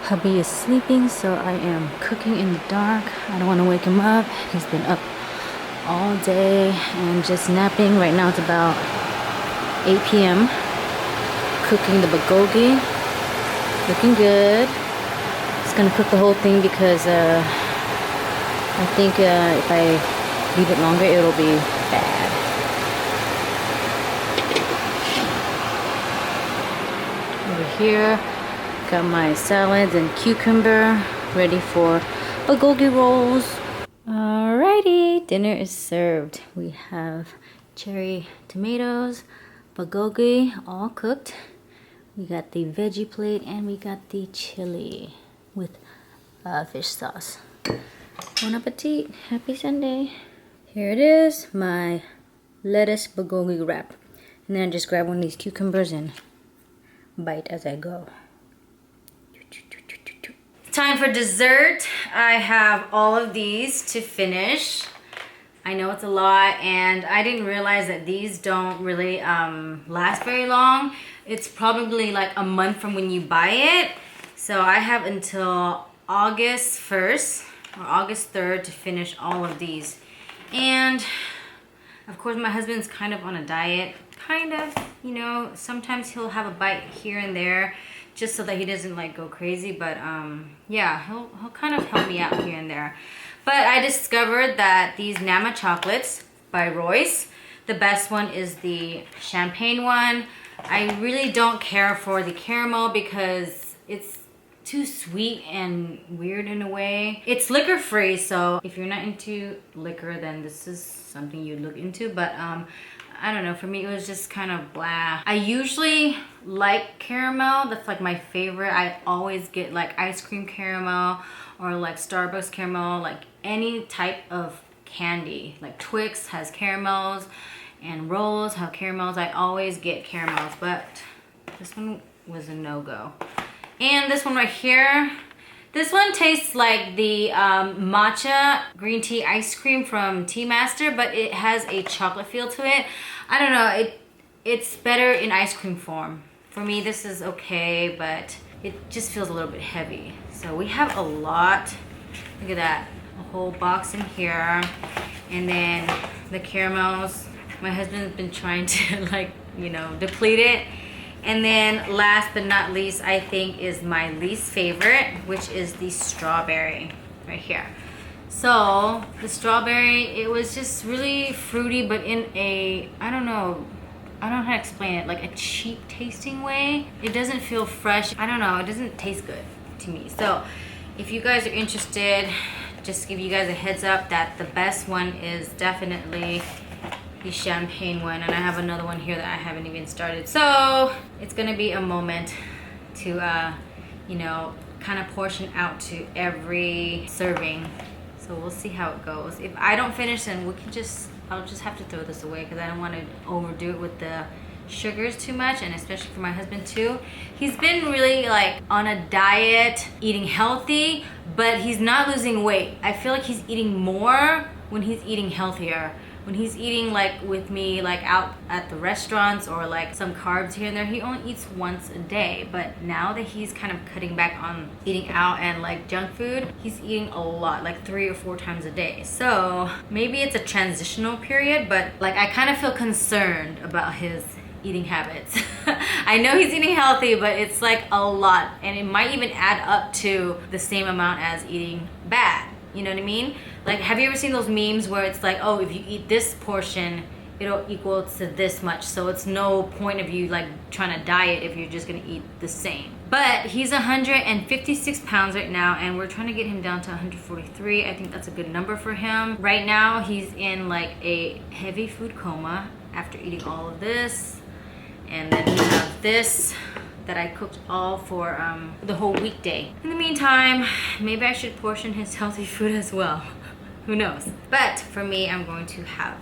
Hubby is sleeping, so I am cooking in the dark. I don't want to wake him up. He's been up all day and just napping. Right now it's about 8 p.m. Cooking the bulgogi. Looking good. Just gonna cook the whole thing because I think if I leave it longer, it'll be bad. Over here, got my salads and cucumber ready for bulgogi rolls. Alrighty, dinner is served. We have cherry tomatoes, bulgogi, all cooked. We got the veggie plate and we got the chili with fish sauce. Bon appetit. Happy Sunday. Here it is, my lettuce bulgogi wrap. And then I just grab one of these cucumbers and bite as I go. Time for dessert. I have all of these to finish. I know it's a lot, and I didn't realize that these don't really last very long. It's probably like a month from when you buy it. So I have until August 1st or August 3rd to finish all of these. And of course my husband's kind of on a diet. Kind of, you know, sometimes he'll have a bite here and there just so that he doesn't like go crazy, but yeah, he'll kind of help me out here and there. But I discovered that these Nama chocolates by Royce, the best one is the champagne one. I really don't care for the caramel because it's too sweet and weird in a way. It's liquor free, so if you're not into liquor, then this is something you'd look into, but I don't know, for me it was just kind of blah. I usually like caramel, that's like my favorite. I always get like ice cream caramel or like Starbucks caramel, like any type of candy. Like Twix has caramels and rolls have caramels. I always get caramels, but this one was a no-go. And this one right here, this one tastes like the matcha green tea ice cream from Tea Master, but it has a chocolate feel to it. I don't know, it's better in ice cream form. For me, this is okay, but it just feels a little bit heavy. So we have a lot. Look at that, a whole box in here. And then the caramels. My husband's been trying to like, you know, deplete it. And then last but not least, I think is my least favorite, which is the strawberry right here. So the strawberry, it was just really fruity, but in a, I don't know how to explain it, like a cheap tasting way. It doesn't feel fresh. I don't know, it doesn't taste good to me. So if you guys are interested, just give you guys a heads up that the best one is definitely the champagne one, and I have another one here that I haven't even started. So it's gonna be a moment to you know, kind of portion out to every serving. So we'll see how it goes. If I don't finish, then I'll just have to throw this away because I don't want to overdo it with the sugars too much, and especially for my husband too. He's been really like on a diet, eating healthy, but he's not losing weight. I feel like he's eating more when he's eating healthier. When he's eating like with me, like out at the restaurants or like some carbs here and there, he only eats once a day. But now that he's kind of cutting back on eating out and like junk food, he's eating a lot, like 3 or 4 times a day. So maybe it's a transitional period, but like I kind of feel concerned about his eating habits. I know he's eating healthy, but it's like a lot, and it might even add up to the same amount as eating bad. You know what I mean? Like, have you ever seen those memes where it's like, oh, if you eat this portion, it'll equal to this much. So it's no point of you like trying to diet if you're just gonna eat the same. But he's 156 pounds right now, and we're trying to get him down to 143. I think that's a good number for him. Right now, he's in like a heavy food coma after eating all of this. And then we have this that I cooked all for the whole weekday. In the meantime, maybe I should portion his healthy food as well. Who knows? But for me, I'm going to have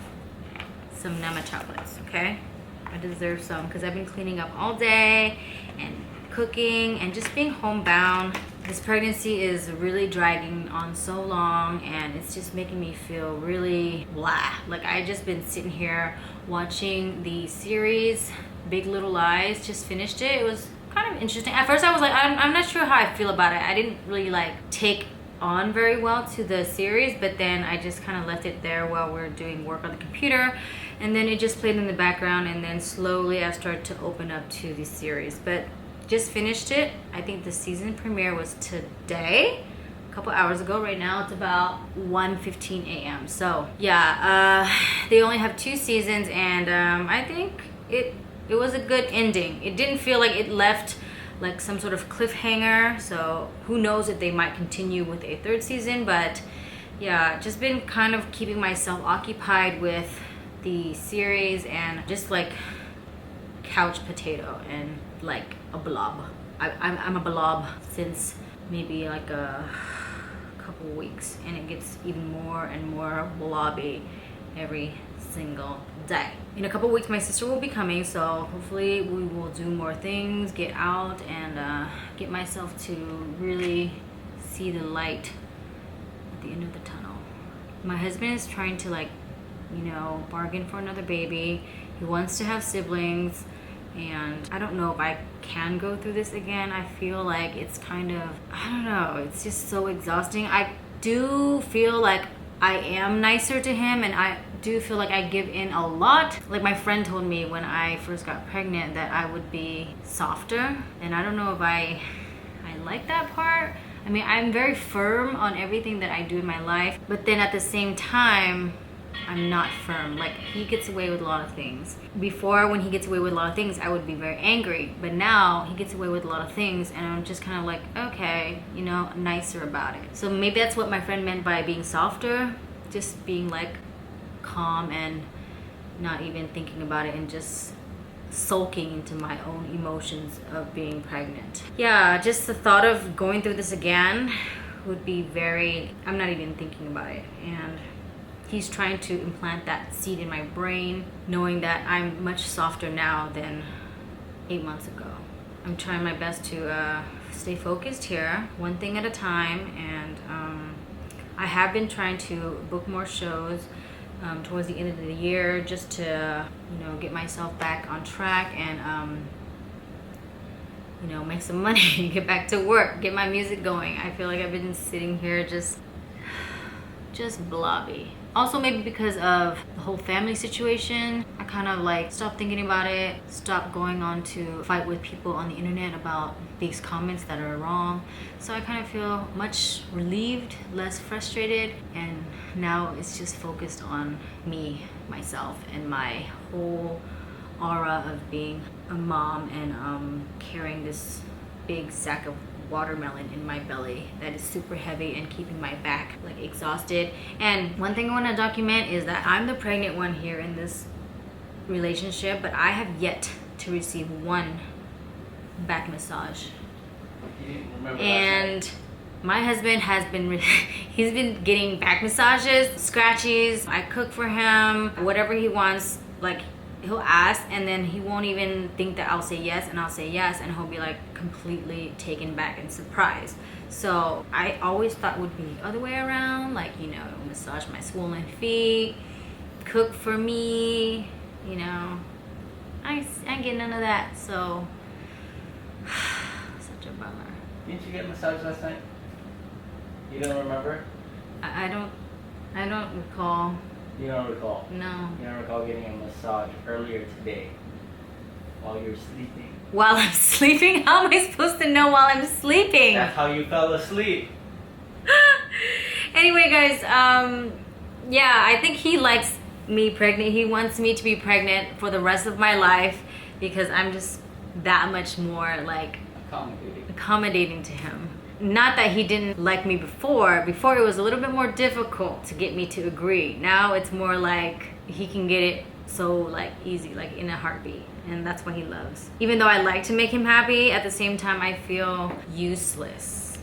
some Nama chocolates, okay? I deserve some because I've been cleaning up all day and cooking and just being homebound. This pregnancy is really dragging on so long, and it's just making me feel really blah. Like I just been sitting here watching the series Big Little Lies. Just finished it. It was kind of interesting. At first I was like, I'm not sure how I feel about it. I didn't really like take on very well to the series, but then I just kind of left it there while we're doing work on the computer, and then it just played in the background, and then slowly I started to open up to the series. But just finished it. I think the season premiere was today, a couple hours ago. Right now it's about 1:15 a.m. So yeah, they only have 2 seasons, and I think it was a good ending. It didn't feel like it left like some sort of cliffhanger, so who knows if they might continue with a 3rd season. But yeah, just been kind of keeping myself occupied with the series and just like couch potato and like a blob. I'm a blob since maybe like a couple weeks, and it gets even more and more blobby every single day. In a couple weeks my sister will be coming, so hopefully we will do more things, get out, and get myself to really see the light at the end of the tunnel. My husband is trying to, like, you know, bargain for another baby. He wants to have siblings, and I don't know if I can go through this again. I feel like it's kind of, I don't know, it's just so exhausting. I do feel like I am nicer to him, and I do feel like I give in a lot. Like my friend told me when I first got pregnant that I would be softer, and I don't know if I like that part. I mean, I'm very firm on everything that I do in my life, but then at the same time I'm not firm. Like, he gets away with a lot of things. Before, when he gets away with a lot of things, I would be very angry, but now he gets away with a lot of things, and I'm just kind of like, okay, you know, nicer about it. So maybe that's what my friend meant by being softer, just being like calm and not even thinking about it, and just sulking into my own emotions of being pregnant. Yeah, just the thought of going through this again would be very, I'm not even thinking about it. And he's trying to implant that seed in my brain, knowing that I'm much softer now than 8 months ago. I'm trying my best to stay focused here, one thing at a time, and I have been trying to book more shows towards the end of the year, just to, you know, get myself back on track and you know, make some money, get back to work, get my music going. I feel like I've been sitting here just blobby. Also maybe because of the whole family situation, I kind of like stopped thinking about it, stopped going on to fight with people on the internet about these comments that are wrong. So I kind of feel much relieved, less frustrated, and now it's just focused on me, myself, and my whole aura of being a mom and carrying this big sack of watermelon in my belly that is super heavy and keeping my back like exhausted. And one thing I want to document is that I'm the pregnant one here in this relationship, but I have yet to receive one back massage. And my husband has been he's been getting back massages, scratchies. I cook for him, whatever he wants. Like, he'll ask, and then he won't even think that I'll say yes, and I'll say yes, and he'll be like completely taken back and surprised. So I always thought it would be the other way around, like, you know, massage my swollen feet, cook for me, you know. I get none of that, so such a bummer. Didn't you get massaged last night? You don't remember? I don't recall. You don't recall? No. You don't recall getting a massage earlier today while you were sleeping? While I'm sleeping? How am I supposed to know while I'm sleeping? That's how you fell asleep. Anyway, guys, yeah, I think he likes me pregnant. He wants me to be pregnant for the rest of my life because I'm just that much more like accommodating to him. Not that he didn't like me before. Before it was a little bit more difficult to get me to agree. Now it's more like he can get it so like easy, like in a heartbeat. And that's what he loves. Even though I like to make him happy, at the same time I feel useless.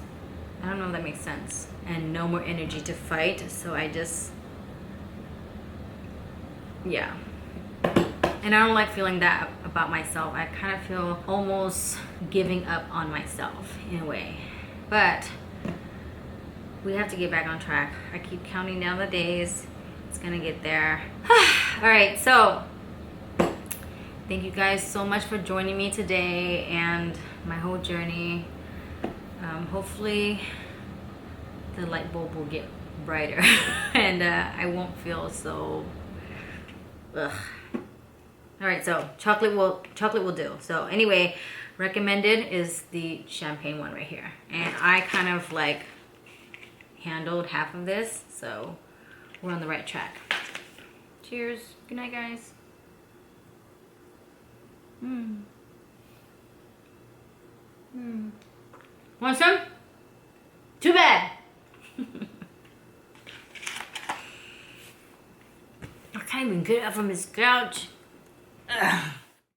I don't know if that makes sense. And no more energy to fight, so I just, yeah. And I don't like feeling that about myself. I kind of feel almost giving up on myself in a way. But we have to get back on track. I keep counting down the days. It's gonna get there. All right, so thank you guys so much for joining me today, and my whole journey. Hopefully the light bulb will get brighter and I won't feel so ugh. All right, so chocolate will do. So anyway, recommended is the champagne one right here, and I kind of like handled half of this, so we're on the right track. Cheers. Good night, guys. Want some? Too bad. I can't even get up from his couch. Ugh.